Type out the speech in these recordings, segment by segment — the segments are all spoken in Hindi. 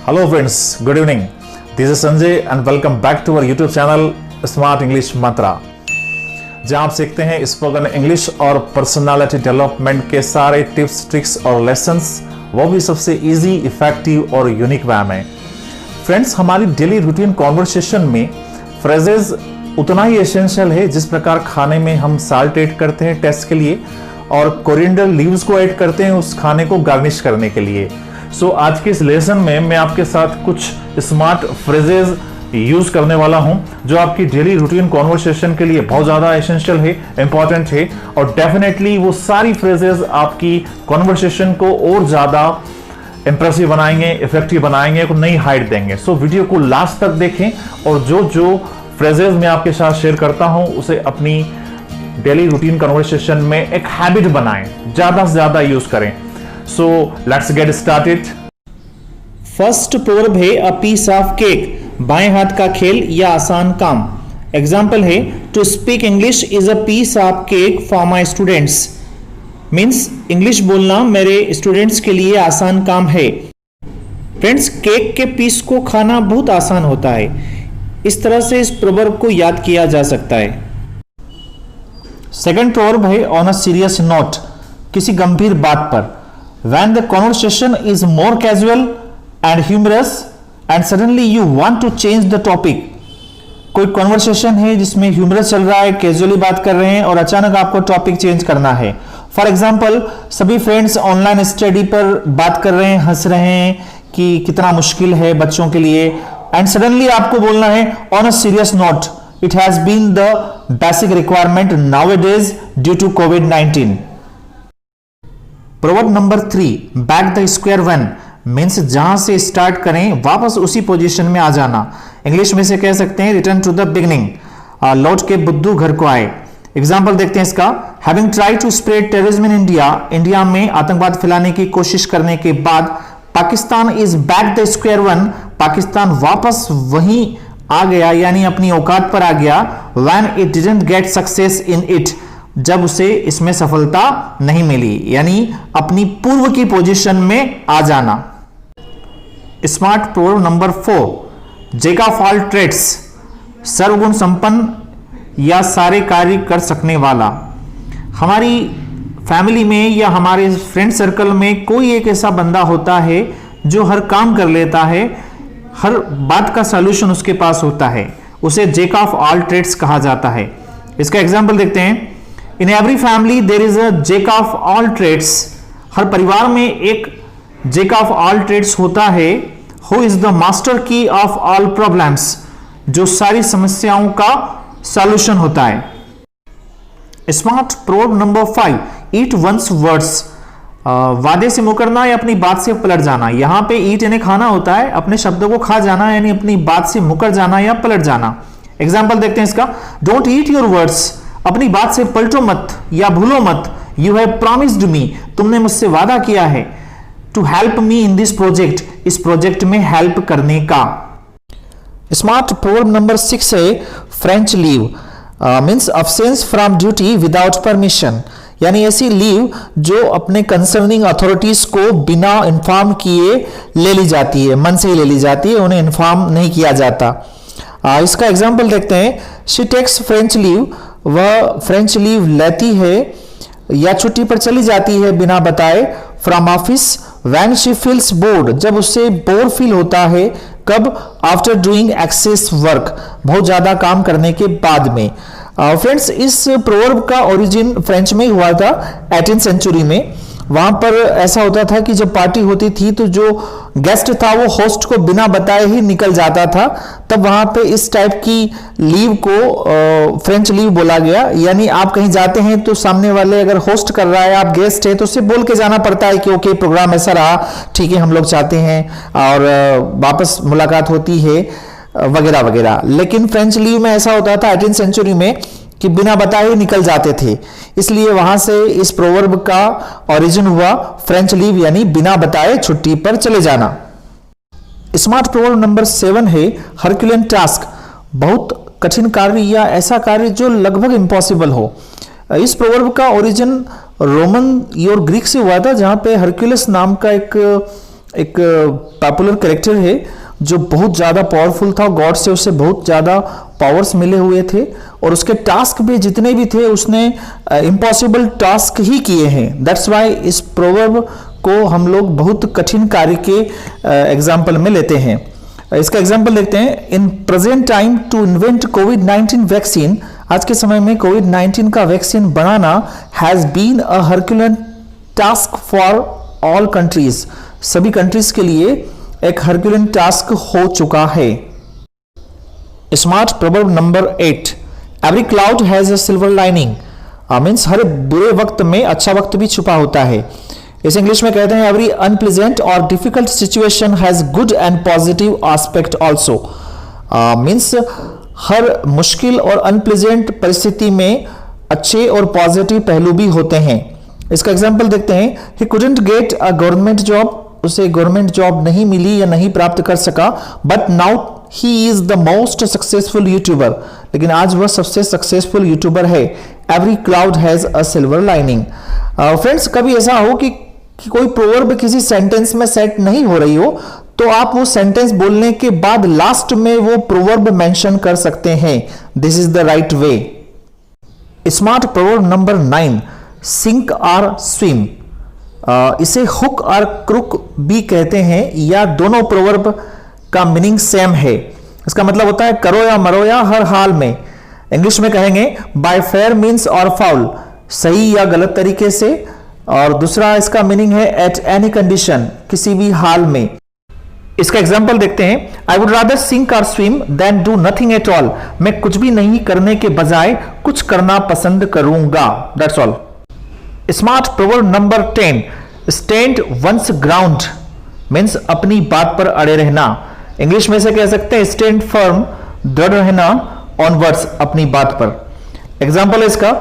Hello friends, good evening. This is Sanjay and welcome back to our YouTube channel Smart English Mantra, जहां आप सीखते हैं स्पोकन इंग्लिश और पर्सनालिटी डेवलपमेंट के सारे टिप्स, ट्रिक्स और लेसन्स, वो भी सबसे इजी, इफेक्टिव और यूनिक वे में। फ्रेंड्स, हमारी डेली रूटीन कॉन्वर्सेशन में फ्रेजेस उतना ही एसेंशियल है जिस प्रकार खाने में हम साल्ट ऐड करते हैं टेस्ट के लिए और कोरिएंडर लीव्स को ऐड करते हैं उस खाने को गार्निश करने के लिए। सो आज के इस लेसन में मैं आपके साथ कुछ स्मार्ट फ्रेजेस यूज करने वाला हूं जो आपकी डेली रूटीन कॉन्वर्सेशन के लिए बहुत ज्यादा एसेंशियल है, इंपॉर्टेंट है और डेफिनेटली वो सारी फ्रेजेस आपकी कॉन्वर्सेशन को और ज्यादा इंप्रेसिव बनाएंगे, इफेक्टिव बनाएंगे, को नई हाइट देंगे। सो वीडियो को लास्ट तक देखें और जो फ्रेजेस मैं आपके साथ शेयर करता हूं उसे अपनी डेली रूटीन कन्वर्सेशन में एक हैबिट बनाएं, ज्यादा से ज्यादा यूज करें। So let's get started. First proverb है अ पीस ऑफ केक, बाएं हाथ का खेल या आसान काम। एग्जाम्पल है to speak English is a piece of cake for my students, means English बोलना मेरे स्टूडेंट्स के लिए आसान काम है। फ्रेंड्स, केक के पीस को खाना बहुत आसान होता है। इस तरह से इस प्रोवर्ब को याद किया जा सकता है। सेकंड प्रोवर्ब है ऑन अ सीरियस नोट, किसी गंभीर बात पर। When the conversation is more casual and humorous and suddenly you want to change the topic, कोई कॉन्वर्सेशन है जिसमें ह्यूमरस चल रहा है, कैजुअली बात कर रहे हैं और अचानक आपको टॉपिक चेंज करना है। फॉर एग्जाम्पल, सभी फ्रेंड्स ऑनलाइन स्टडी पर बात कर रहे हैं, हंस रहे हैं कि कितना मुश्किल है बच्चों के लिए, एंड सडनली आपको बोलना है on a serious note, it has been the basic requirement nowadays due to कोविड-19। Proverb number 3, back the square one, means जहां से स्टार्ट करें वापस उसी पोजीशन में आ जाना। इंग्लिश में से कह सकते हैं रिटर्न टू द बिगिनिंग, लौट के बुद्धू घर को आए। एग्जाम्पल देखते हैं इसका। Having tried to spread terrorism in India, India में आतंकवाद फैलाने की कोशिश करने के बाद Pakistan is back the square one, Pakistan वापस वहीं आ गया यानी अपनी औकात पर आ गया। When it didn't get success in it, जब उसे इसमें सफलता नहीं मिली, यानी अपनी पूर्व की पोजीशन में आ जाना। Smart proverb number 4, jack of all trades, सर्वगुण संपन्न या सारे कार्य कर सकने वाला। हमारी फैमिली में या हमारे फ्रेंड सर्कल में कोई एक ऐसा बंदा होता है जो हर काम कर लेता है, हर बात का सॉल्यूशन उसके पास होता है, उसे जैक ऑफ ऑल ट्रेड्स कहा जाता है। इसका एग्जाम्पल देखते हैं। In every family there is a jack of all trades, हर परिवार में एक जैक ऑफ ऑल ट्रेड्स होता है। Who is the master key of all problems, जो सारी समस्याओं का सॉल्यूशन होता है। Smart proverb number 5, eat one's words, वादे से मुकरना या अपनी बात से पलट जाना। यहां पे ईट यानी खाना होता है, अपने शब्दों को खा जाना यानी अपनी बात से मुकर जाना या पलट जाना। एग्जाम्पल देखते हैं इसका। डोंट ईट योर वर्ड्स, अपनी बात से पलटो मत या भूलो मत। यू हैव प्रॉमिस्ड मी, तुमने मुझसे वादा किया है। To help me in this project, इस प्रोजेक्ट में हेल्प करने का। स्मार्ट प्रोवर्ब नंबर 6 है French leave, means absence from duty without permission, यानी ऐसी लीव जो अपने कंसर्निंग अथॉरिटीज को बिना इन्फॉर्म किए ले ली जाती है, मन से ही ले ली जाती है, उन्हें इन्फॉर्म नहीं किया जाता। इसका एग्जाम्पल देखते हैं। शी टेक्स फ्रेंच लीव, वह फ्रेंच लीव लेती है या छुट्टी पर चली जाती है बिना बताए from office. When she feels board, जब उससे बोर फील होता है। कब? आफ्टर डूइंग एक्सेस वर्क, बहुत ज्यादा काम करने के बाद में। फ्रेंड्स, इस प्रोवर्ब का ओरिजिन फ्रेंच में हुआ था 18th सेंचुरी में। वहां पर ऐसा होता था कि जब पार्टी होती थी तो जो गेस्ट था वो होस्ट को बिना बताए ही निकल जाता था। तब वहां पे इस टाइप की लीव को फ्रेंच लीव बोला गया, यानी आप कहीं जाते हैं तो सामने वाले अगर होस्ट कर रहा है, आप गेस्ट है, तो उससे बोल के जाना पड़ता है कि ओके प्रोग्राम ऐसा रहा, ठीक है, हम लोग चाहते हैं और वापस मुलाकात होती है वगैरह वगैरह। लेकिन फ्रेंच लीव में ऐसा होता था 18th सेंचुरी में कि बिना बताए निकल जाते थे, इसलिए वहां से इस प्रोवर्ब का ओरिजिन हुआ फ्रेंच लीव यानी बिना बताए छुट्टी पर चले जाना। स्मार्ट प्रोवर्ब नंबर 7 है हरक्यूलियन टास्क, बहुत कठिन कार्य या ऐसा कार्य जो लगभग इम्पॉसिबल हो। इस प्रोवर्ब का ओरिजिन रोमन और ग्रीक से हुआ था, जहां पे हरक्यूलिस नाम का एक एक पॉपुलर कैरेक्टर है जो बहुत ज़्यादा पावरफुल था, गॉड से उसे बहुत ज़्यादा पावर्स मिले हुए थे और उसके टास्क भी जितने भी थे उसने इम्पॉसिबल टास्क ही किए हैं। दैट्स वाई इस प्रोवर्ब को हम लोग बहुत कठिन कार्य के एग्जाम्पल में लेते हैं। इसका एग्जाम्पल देखते हैं। In present time to invent कोविड-19 वैक्सीन, आज के समय में कोविड-19 का वैक्सीन बनाना has been a Herculean task for all countries, सभी कंट्रीज के लिए एक हरक्यूलियन टास्क हो चुका है। Smart proverb number 8, every cloud has a silver lining, means हर बुरे वक्त में अच्छा वक्त भी छुपा होता है। इस इंग्लिश में कहते हैं एवरी अनप्लेजेंट और difficult situation has good and positive aspect also, means हर मुश्किल और अनप्लेजेंट परिस्थिति में अच्छे और पॉजिटिव पहलू भी होते हैं। इसका एग्जाम्पल देखते हैं। He couldn't get a government job, उसे गवर्नमेंट जॉब नहीं मिली या नहीं प्राप्त कर सका, but now he is the most successful YouTuber, लेकिन आज वह सबसे सक्सेसफुल यूट्यूबर है। Every cloud has a silver lining. Friends, कभी ऐसा हो कि कोई प्रोवर्ब किसी सेंटेंस में सेट नहीं हो रही हो तो आप वो सेंटेंस बोलने के बाद लास्ट में वो प्रोवर्ब मेंशन कर सकते हैं। This is the right way. Smart proverb number 9, sink or swim, इसे हुक और क्रुक भी कहते हैं या दोनों प्रोवर्ब का मीनिंग सेम है। इसका मतलब होता है करो या मरो या हर हाल में। इंग्लिश में कहेंगे बाय फेयर मीन्स और फाउल, सही या गलत तरीके से, और दूसरा इसका मीनिंग है एट एनी कंडीशन, किसी भी हाल में। इसका एग्जाम्पल देखते हैं। I would rather sink or swim than do nothing at all, मैं कुछ भी नहीं करने के बजाय कुछ करना पसंद करूंगा। That's all. Smart proverb number 10, stand one's ground, means अपनी बात पर अड़े रहना। इंग्लिश में से कह सकते हैं स्टैंड फर्म, दृढ़ रहना, ऑनवर्ड्स, अपनी बात पर। एग्जाम्पल है इसका।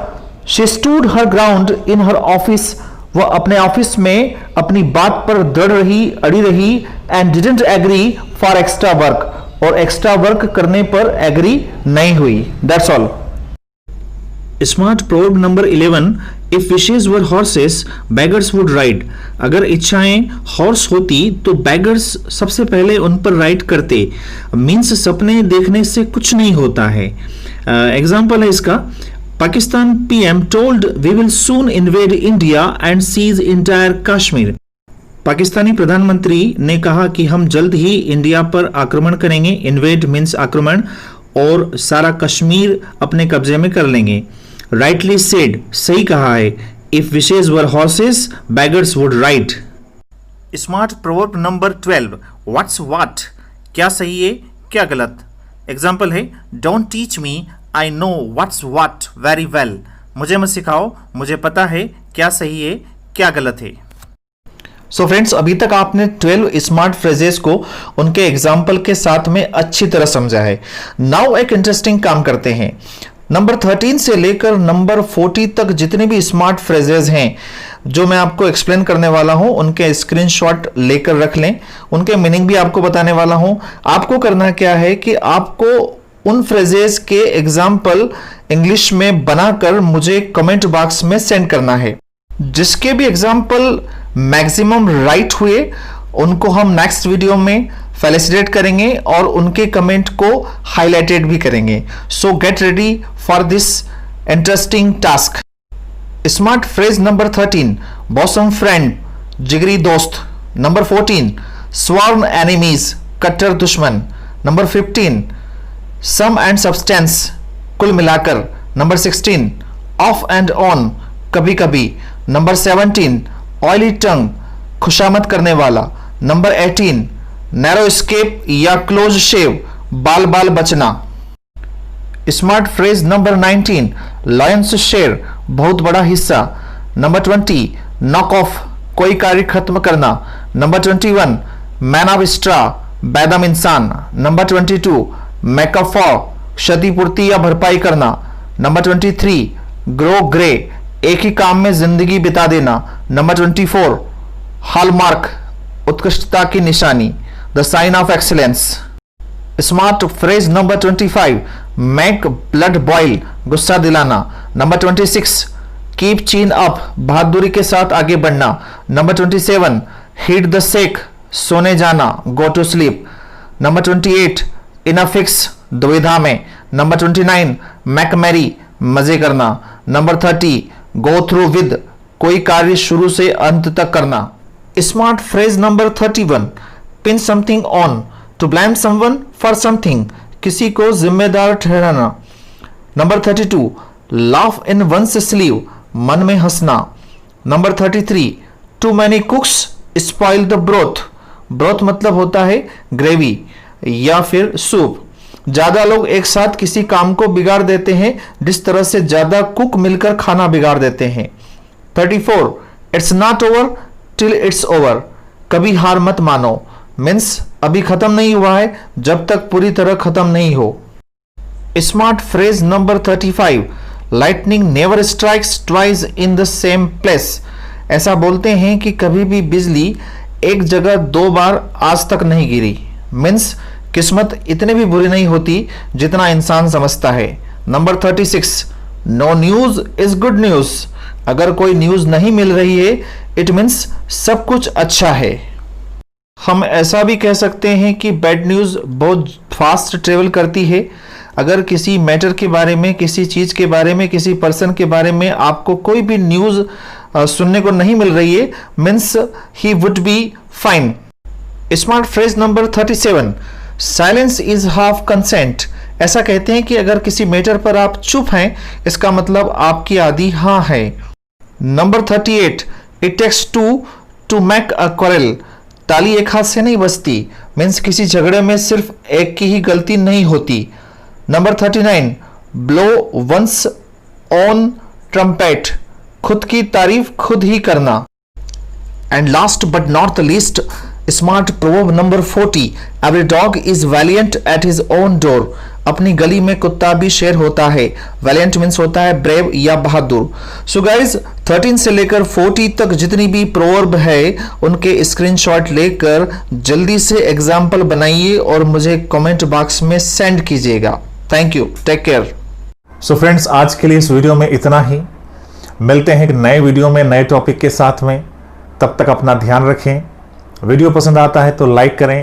She stood her ground in her office, वह अपने ऑफिस में अपनी बात पर दृढ़ रही, अड़ी रही, and didn't agree for extra work, और एक्स्ट्रा वर्क करने पर एग्री नहीं हुई। That's all. Smart proverb number 11, if wishes were horses beggars would ride, अगर इच्छाएं हॉर्स होती तो बैगर्स सबसे पहले उन पर राइड करते, मीन्स सपने देखने से कुछ नहीं होता है। एग्जाम्पल है इसका। Pakistan PM told we will soon invade India and seize entire Kashmir, Pakistani प्रधानमंत्री ने कहा कि हम जल्द ही इंडिया पर आक्रमण करेंगे, इन्वेड मीन्स आक्रमण, और सारा कश्मीर अपने कब्जे में कर लेंगे। राइटली सेड, सही कहा है। If wishes were horses beggars would ride. Smart proverb number 12, what's what, क्या सही है क्या गलत। एग्जाम्पल है don't teach me, I know what's what very well, मुझे मत सिखाओ, मुझे पता है क्या सही है क्या गलत है। सो फ्रेंड्स, अभी तक आपने 12 स्मार्ट फ्रेजेस को उनके एग्जाम्पल के साथ में अच्छी तरह समझा है। नाउ एक इंटरेस्टिंग काम करते हैं। नंबर 13 से लेकर नंबर 40 तक जितने भी स्मार्ट फ्रेजेस हैं जो मैं आपको एक्सप्लेन करने वाला हूं, उनके स्क्रीनशॉट लेकर रख लें, उनके मीनिंग भी आपको बताने वाला हूं। आपको करना क्या है कि आपको उन फ्रेजेस के एग्जाम्पल इंग्लिश में बनाकर मुझे कमेंट बॉक्स में सेंड करना है। जिसके भी एग्जाम्पल मैक्सिमम राइट हुए उनको हम नेक्स्ट वीडियो में फेलिसिटेट करेंगे और उनके कमेंट को हाईलाइटेड भी करेंगे। सो get ready for this interesting task. Smart phrase number 13, bosom friend, जिगरी दोस्त। नंबर 14, स्वार्म एनिमीज, कट्टर दुश्मन। नंबर 15, सम एंड सब्सटेंस, कुल मिलाकर। नंबर 16, ऑफ एंड ऑन, कभी कभी। नंबर 17, ऑयली टंग, खुशामद करने वाला। नंबर 18, नैरो स्केप या क्लोज शेव, बाल बाल बचना। Smart phrase number 19, lions share, बहुत बड़ा हिस्सा। नंबर 20, नॉक ऑफ, कोई कार्य खत्म करना। नंबर 21, मैन ऑफ स्ट्रा, बैदम इंसान। नंबर 22, मेकअप फॉर, क्षतिपूर्ति या भरपाई करना। नंबर 23, ग्रो ग्रे, एक ही काम में जिंदगी बिता देना। नंबर 24, हॉलमार्क, उत्कृष्टता की निशानी, the sign of excellence. Smart phrase number 25, make blood boil, गुस्सा दिलाना। नंबर 26, कीप चीन अप, बहादुरी के साथ आगे बढ़ना। नंबर 27, हीट द सेक, सोने जाना, go to sleep. Number 28 in a fix, दुविधा में। नंबर 29 मैक मैरी, मजे करना। नंबर 30 गो थ्रू विद, कोई कार्य शुरू से अंत तक करना। Smart phrase number 31 pin something on, to blame someone for something, किसी को जिम्मेदार ठहराना। Number 32 laugh in one's sleeve, मन में हंसना। Number 33 too many cooks spoil the broth, broth मतलब होता है ग्रेवी या फिर सूप। ज्यादा लोग एक साथ किसी काम को बिगाड़ देते हैं, जिस तरह से ज्यादा कुक मिलकर खाना बिगाड़ देते हैं। 34 it's not over till it's over, कभी हार मत मानो, मीन्स अभी खत्म नहीं हुआ है जब तक पूरी तरह खत्म नहीं हो। Smart phrase number 35 lightning never strikes twice in the same place, ऐसा बोलते हैं कि कभी भी बिजली एक जगह दो बार आज तक नहीं गिरी, मीन्स किस्मत इतनी भी बुरी नहीं होती जितना इंसान समझता है। Number 36 no news is good news, अगर कोई न्यूज नहीं मिल रही है इट मीन्स सब कुछ अच्छा है। हम ऐसा भी कह सकते हैं कि बैड न्यूज बहुत फास्ट ट्रेवल करती है। अगर किसी मैटर के बारे में, किसी चीज के बारे में, किसी पर्सन के बारे में आपको कोई भी न्यूज सुनने को नहीं मिल रही है, means he would be fine. Smart phrase number 37 silence is half consent, ऐसा कहते हैं कि अगर किसी मैटर पर आप चुप हैं इसका मतलब आपकी आदि हाँ है। Number 38 it takes two to make a quarrel, ताली एक हाथ से नहीं बजती, मीन्स किसी झगड़े में सिर्फ एक की ही गलती नहीं होती। Number 39 blow one's own trumpet, खुद की तारीफ खुद ही करना। And last but not the least smart proverb number 40 every dog is valiant at his own door, अपनी गली में कुत्ता भी शेर होता है। वैलियंट मीन्स होता है ब्रेव या बहादुर। सो गाइज 13 से लेकर 40 तक जितनी भी प्रोवर्ब है उनके स्क्रीनशॉट लेकर जल्दी से एग्जाम्पल बनाइए और मुझे कमेंट बॉक्स में सेंड कीजिएगा। Thank you, take care. So friends, आज के लिए इस वीडियो में इतना ही। मिलते हैं एक नए वीडियो में नए टॉपिक के साथ में। तब तक अपना ध्यान रखें। वीडियो पसंद आता है तो लाइक करें,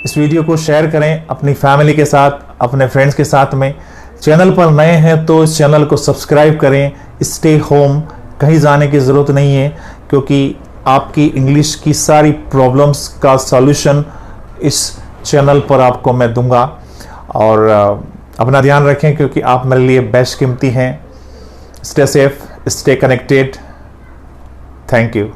इस वीडियो को शेयर करें अपनी फैमिली के साथ, अपने फ्रेंड्स के साथ में। चैनल पर नए हैं तो इस चैनल को सब्सक्राइब करें। स्टे होम, कहीं जाने की ज़रूरत नहीं है, क्योंकि आपकी इंग्लिश की सारी प्रॉब्लम्स का सॉल्यूशन इस चैनल पर आपको मैं दूंगा। और अपना ध्यान रखें, क्योंकि आप मेरे लिए बेशकीमती हैं। Stay safe, stay connected. Thank you.